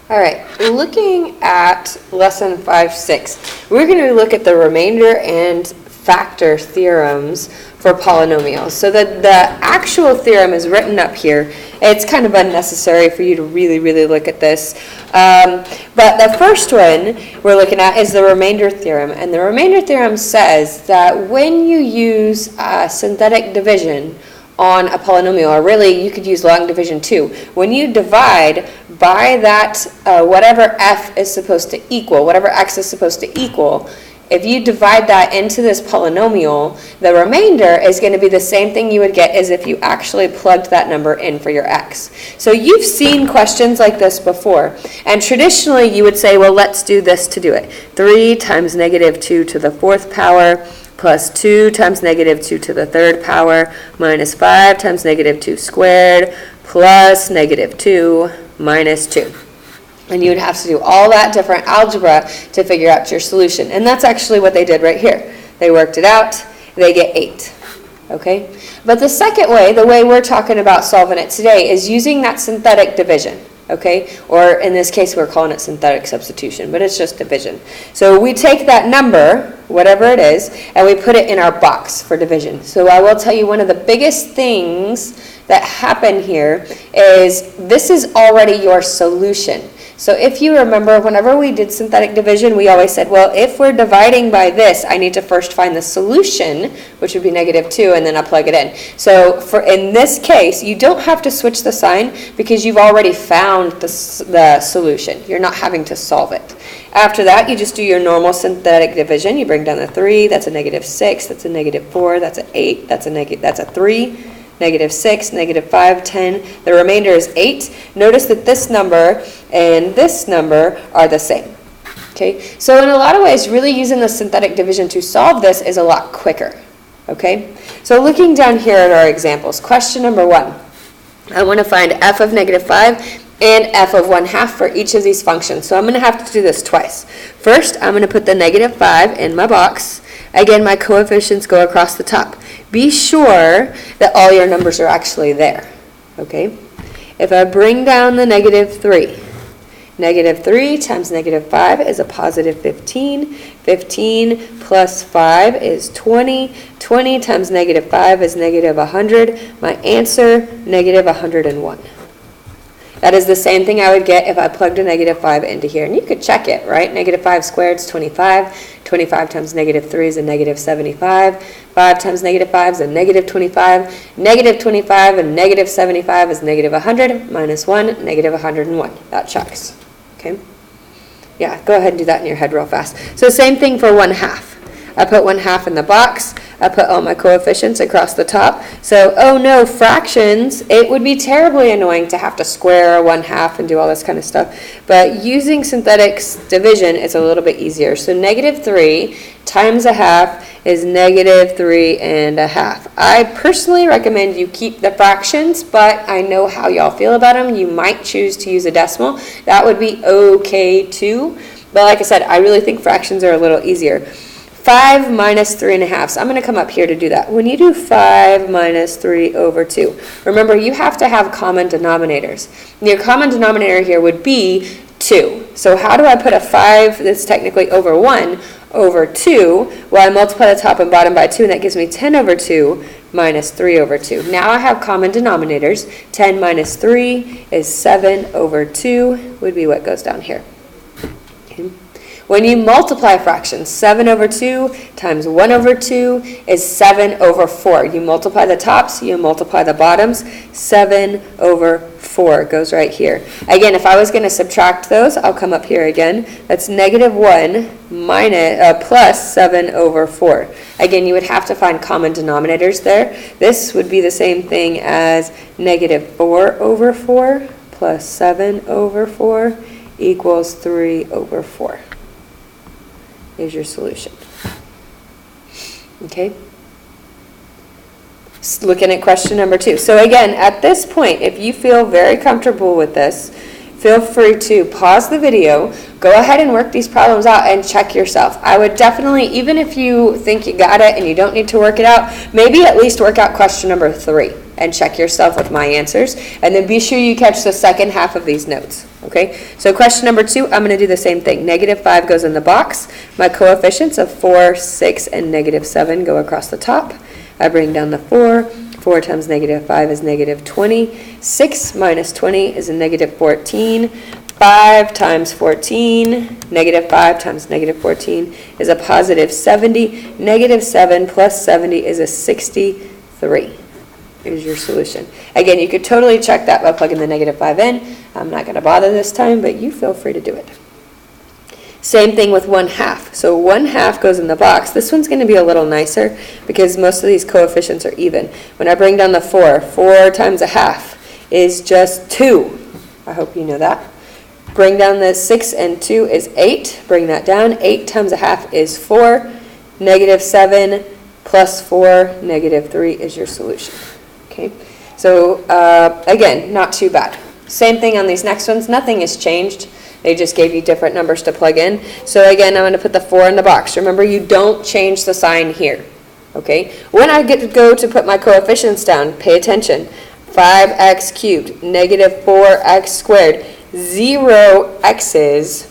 All right, looking at lesson 5.6, we're going to look at the remainder and factor theorems for polynomials. So the actual theorem is written up here. It's kind of unnecessary for you to really look at this. But the first one we're looking at is the remainder theorem. And the remainder theorem says that when you use synthetic division on a polynomial, or really you could use long division too, when you divide by that whatever f is supposed to equal, whatever x is supposed to equal, if you divide that into this polynomial, the remainder is going to be the same thing you would get as if you actually plugged that number in for your x. So you've seen questions like this before, and traditionally you would say, well, let's do this to do it. 3 times negative 2 to the 4th power plus 2 times negative 2 to the 3rd power minus 5 times negative 2 squared plus negative 2 minus 2. And you would have to do all that different algebra to figure out your solution. And that's actually what they did right here. They worked it out. They get 8. Okay? But the second way, the way we're talking about solving it today, is using that synthetic division. Okay? Or in this case, we're calling it synthetic substitution, but it's just division. So we take that number, whatever it is, and we put it in our box for division. So I will tell you one of the biggest things that happen here is this is already your solution. So if you remember, whenever we did synthetic division, we always said, well, if we're dividing by this, I need to first find the solution, which would be negative 2, and then I'll plug it in. So in this case, you don't have to switch the sign because you've already found the solution. You're not having to solve it. After that, you just do your normal synthetic division. You bring down the 3, that's a negative 6, that's a negative 4, that's an 8, that's a 3. Negative 6, negative 5, 10. The remainder is 8. Notice that this number and this number are the same. Okay, so in a lot of ways, really using the synthetic division to solve this is a lot quicker. Okay, so looking down here at our examples, question number 1. I want to find f of negative 5 and f of 1/2 for each of these functions. So I'm going to have to do this twice. First, I'm going to put the negative 5 in my box. Again, my coefficients go across the top. Be sure that all your numbers are actually there. Okay? If I bring down the negative 3, negative 3 times negative 5 is a positive 15. 15 plus 5 is 20. 20 times negative 5 is negative 100. My answer, negative 101. That is the same thing I would get if I plugged a negative 5 into here. And you could check it, right? Negative 5 squared is 25. 25 times negative 3 is a negative 75. 5 times negative 5 is a negative 25. Negative 25 and negative 75 is negative 100. Minus 1, negative 101. That checks. Okay? Yeah, go ahead and do that in your head real fast. So same thing for 1/2. I put 1/2 in the box. I put all my coefficients across the top. So, oh no, fractions, it would be terribly annoying to have to square 1/2 and do all this kind of stuff. But using synthetic division, it's a little bit easier. So negative 3 times 1/2 is negative 3 1/2. I personally recommend you keep the fractions, but I know how y'all feel about them. You might choose to use a decimal. That would be okay too. But like I said, I really think fractions are a little easier. 5 minus 3 1/2. So I'm going to come up here to do that. When you do 5 minus 3 over 2, remember you have to have common denominators. Your common denominator here would be 2. So how do I put a 5 that's technically over 1 over 2? Well, I multiply the top and bottom by 2, and that gives me 10 over 2 minus 3 over 2. Now I have common denominators. 10 minus 3 is 7 over 2 would be what goes down here. Okay. When you multiply fractions, 7 over 2 times 1 over 2 is 7 over 4. You multiply the tops, you multiply the bottoms, 7 over 4 goes right here. Again, if I was going to subtract those, I'll come up here again. That's negative 1 plus 7 over 4. Again, you would have to find common denominators there. This would be the same thing as negative 4 over 4 plus 7 over 4 equals 3 over 4. Is your solution. Okay? Looking at question number 2. So again, at this point, if you feel very comfortable with this, feel free to pause the video, go ahead and work these problems out and check yourself. I would definitely, even if you think you got it and you don't need to work it out, maybe at least work out question number 3. and check yourself with my answers. And then be sure you catch the second half of these notes, okay? So question number 2, I'm going to do the same thing. -5 goes in the box. My coefficients of 4, 6, and -7 go across the top. I bring down the 4. 4 times -5 is -20. 6 minus 20 is a -14. 5 times 14, -5 times -14 is a positive 70. -7 plus 70 is a 63. Here's your solution. Again, you could totally check that by plugging the -5 in. I'm not going to bother this time, but you feel free to do it. Same thing with 1/2. So 1/2 goes in the box. This one's going to be a little nicer because most of these coefficients are even. When I bring down the 4, 4 times 1/2 is just 2. I hope you know that. Bring down the 6 and 2 is 8. Bring that down. 8 times 1/2 is 4. -7 plus 4, -3 is your solution. Okay. So again, not too bad. Same thing on these next ones. Nothing has changed. They just gave you different numbers to plug in. So again, I'm going to put the 4 in the box. Remember, you don't change the sign here. Okay. When I get to go to put my coefficients down, pay attention. 5x cubed, -4x squared, 0 x's,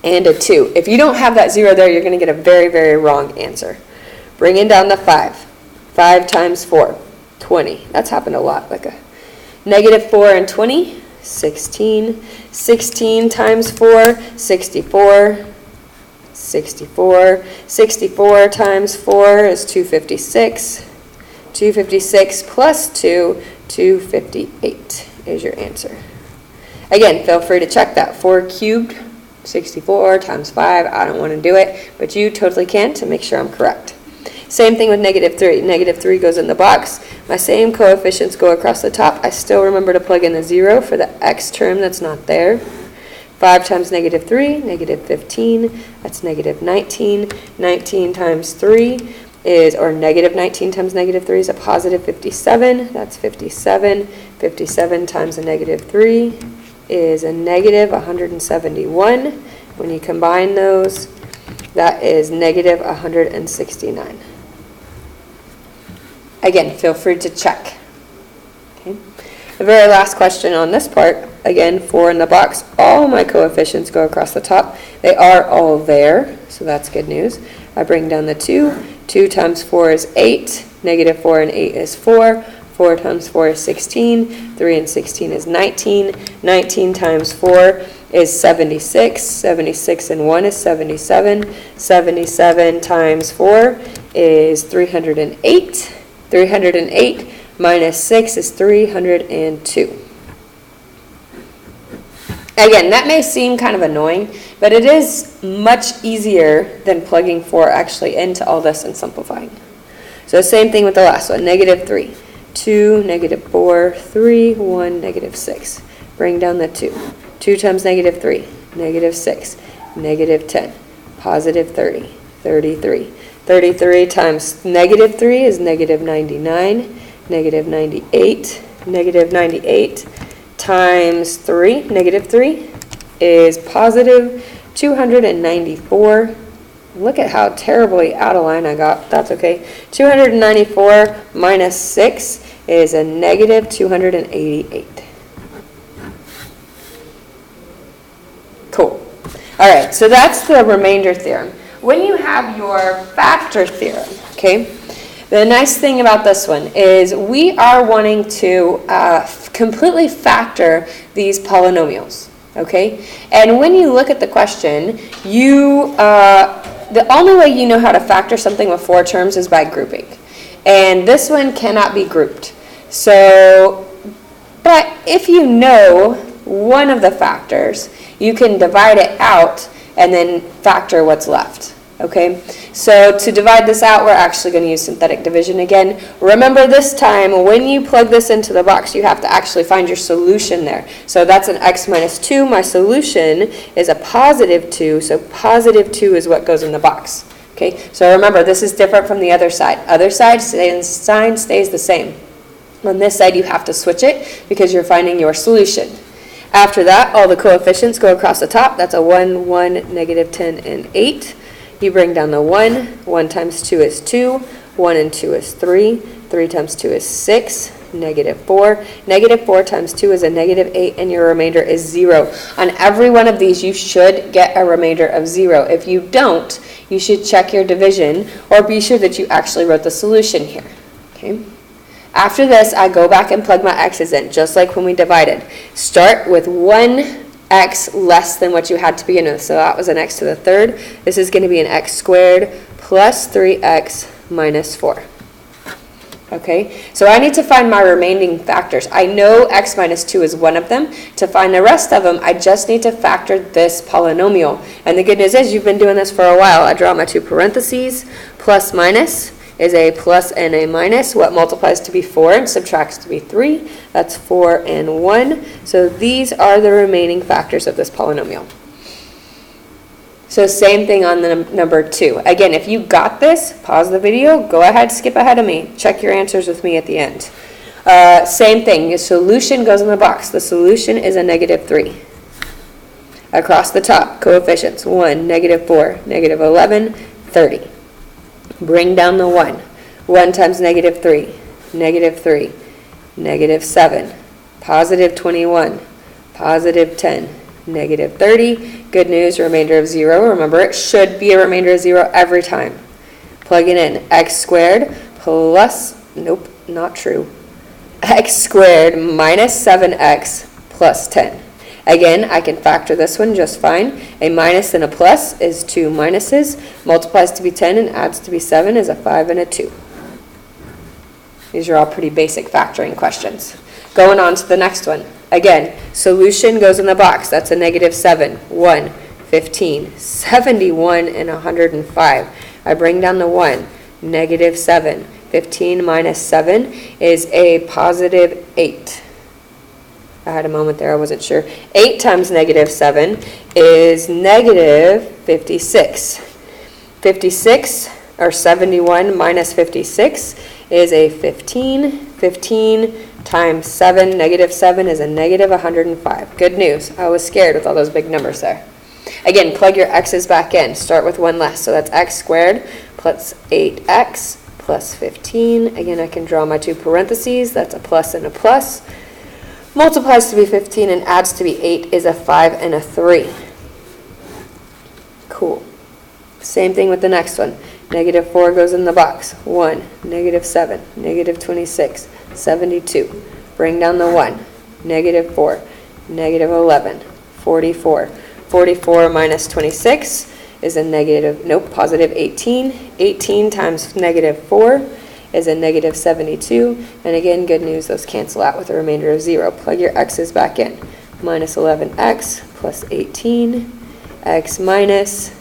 and a 2. If you don't have that 0 there, you're going to get a very, very wrong answer. Bringing down the 5. 5 times 4, 20. That's happened a lot. Like a -4 and 20, 16. 16 times 4, 64. 64. 64 times 4 is 256. 256 plus 2, 258 is your answer. Again, feel free to check that. 4 cubed, 64 times 5. I don't want to do it, but you totally can to make sure I'm correct. Same thing with -3. -3 goes in the box. My same coefficients go across the top. I still remember to plug in the 0 for the x term that's not there. 5 times -3, -15. That's -19. 19 times 3 is, or -19 times -3 is a positive 57. That's 57. 57 times a -3 is a -171. When you combine those, that is -169. Again, feel free to check. Okay. The very last question on this part, again, 4 in the box. All my coefficients go across the top. They are all there, so that's good news. I bring down the 2. 2 times 4 is 8. -4 and 8 is 4. 4 times 4 is 16. 3 and 16 is 19. 19 times 4 is 76. 76 and 1 is 77. 77 times 4 is 308. 308 minus 6 is 302. Again, that may seem kind of annoying, but it is much easier than plugging 4 actually into all this and simplifying. So same thing with the last one, -3. 2, -4, 3, 1, -6. Bring down the 2. 2 times -3, -6, -10, positive 30, 33. 33 times -3 is -99, -98, -98 times 3, -3 is positive 294. Look at how terribly out of line I got. That's okay. 294 minus 6 is a -288. Cool. All right, so that's the remainder theorem. When you have your factor theorem, okay, the nice thing about this one is we are wanting to completely factor these polynomials, okay? And when you look at the question, the only way you know how to factor something with 4 terms is by grouping. And this one cannot be grouped. So, but if you know one of the factors, you can divide it out and then factor what's left. Okay, so to divide this out, we're actually going to use synthetic division again. Remember this time, when you plug this into the box, you have to actually find your solution there. So that's an x minus 2. My solution is a positive 2, so positive 2 is what goes in the box. Okay, so remember, this is different from the other side. Other side, sign stays the same. On this side, you have to switch it because you're finding your solution. After that, all the coefficients go across the top. That's a 1, 1, -10, and 8. You bring down the 1. 1 times 2 is 2. 1 and 2 is 3. 3 times 2 is 6, negative 4. Negative 4 times 2 is a negative 8, and your remainder is 0. On every one of these, you should get a remainder of 0. If you don't, you should check your division or be sure that you actually wrote the solution here. Okay. After this, I go back and plug my x's in, just like when we divided. Start with 1x less than what you had to begin with. So that was an x to the third. This is going to be an x squared plus 3x minus 4. Okay, so I need to find my remaining factors. I know x minus 2 is one of them. To find the rest of them, I just need to factor this polynomial. And the good news is you've been doing this for a while. I draw my two parentheses. Plus minus is a plus and a minus. What multiplies to be 4 and subtracts to be 3? That's 4 and 1. So these are the remaining factors of this polynomial. So same thing on the number 2. Again, if you got this, pause the video, go ahead, skip ahead of me. Check your answers with me at the end. Same thing, your solution goes in the box. The solution is a negative 3. Across the top, coefficients, 1, negative 4, negative 11, 30. Bring down the 1. 1 times negative 3, negative 7, positive 21, positive 10, negative 30. Good news, remainder of 0. Remember, it should be a remainder of 0 every time. Plug it in. X squared plus, nope, not true. X squared minus 7x plus 10. Again, I can factor this one just fine. A minus and a plus is 2 minuses. Multiplies to be 10 and adds to be 7 is a 5 and a 2. These are all pretty basic factoring questions. Going on to the next one. Again, solution goes in the box. That's a negative 7, 1, 15, 71, and 105. I bring down the 1, negative 7. 15 minus 7 is a positive 8. I had a moment there, I wasn't sure. 8 times negative 7 is negative 56. 56, or 71 minus 56 is a 15. 15 times 7, negative 7 is a negative 105. Good news. I was scared with all those big numbers there. Again, plug your x's back in. Start with one less. So that's x squared plus 8x plus 15. Again, I can draw my two parentheses. That's a plus and a plus. Multiplies to be 15 and adds to be 8 is a 5 and a 3. Cool. Same thing with the next one. Negative 4 goes in the box. 1, negative 7, negative 26, 72. Bring down the 1. Negative 4, negative 11, 44. 44 minus 26 is a negative, nope, positive 18. 18 times negative 4 is a negative 72. And again, good news, those cancel out with a remainder of 0. Plug your x's back in. Minus 11x plus 18. X minus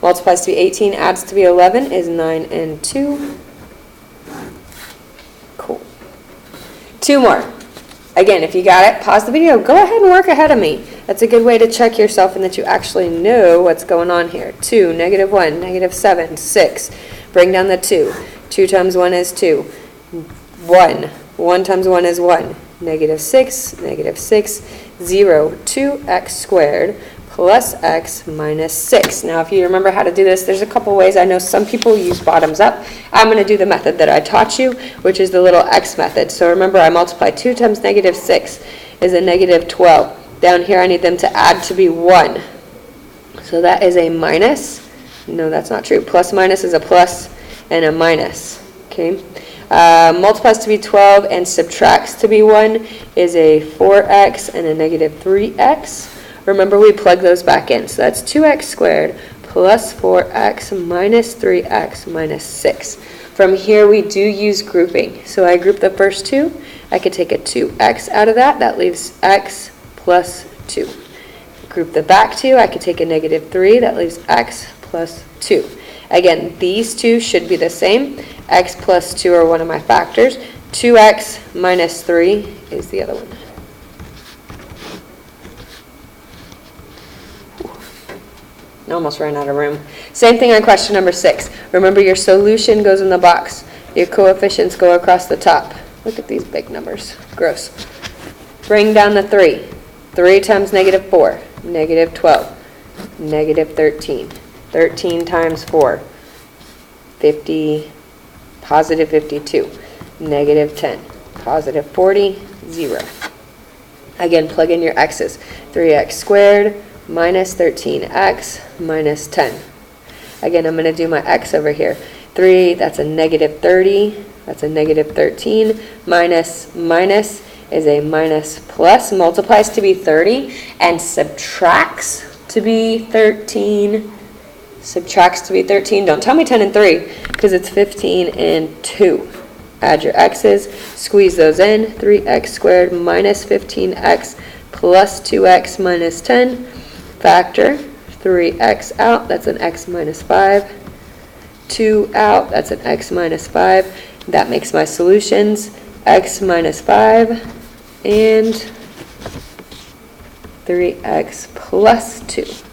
multiplies to be 18, adds to be 11 is 9 and 2. Cool. 2 more. Again, if you got it, pause the video. Go ahead and work ahead of me. That's a good way to check yourself and that you actually know what's going on here. 2, negative 1, negative 7, 6. Bring down the 2. 2 times 1 is 2. 1. 1 times 1 is 1. Negative 6, 0. 2x squared plus x minus 6. Now, if you remember how to do this, there's a couple ways. I know some people use bottoms up. I'm going to do the method that I taught you, which is the little x method. So remember, I multiply 2 times negative 6 is a negative 12. Down here, I need them to add to be 1. So that is a minus. No, that's not true. Plus minus is a plus and a minus. Okay. Multiplies to be 12 and subtracts to be 1 is a 4x and a negative 3x. Remember, we plug those back in. So that's 2x squared plus 4x minus 3x minus 6. From here, we do use grouping. So I group the first two. I could take a 2x out of that. That leaves x plus 2. Group the back two. I could take a negative 3. That leaves x plus 2. Again, these two should be the same. X plus 2 are one of my factors. 2x minus 3 is the other one. I almost ran out of room. Same thing on question number 6. Remember, your solution goes in the box. Your coefficients go across the top. Look at these big numbers. Gross. Bring down the 3. 3 times negative 4. Negative 12. Negative 13. 13 times 4. 54. positive 52, negative 10, positive 40, 0. Again, plug in your x's. 3x squared minus 13x minus 10. Again, I'm going to do my x over here. 3, that's a negative 30. That's a negative 13. Minus is a minus plus. Multiplies to be 30 and subtracts to be 13. Subtracts to be 13. Don't tell me 10 and 3 because it's 15 and 2. Add your x's, squeeze those in. 3x squared minus 15x plus 2x minus 10. Factor 3x out, that's an x minus 5. 2 out, that's an x minus 5. That makes my solutions x minus 5 and 3x plus 2.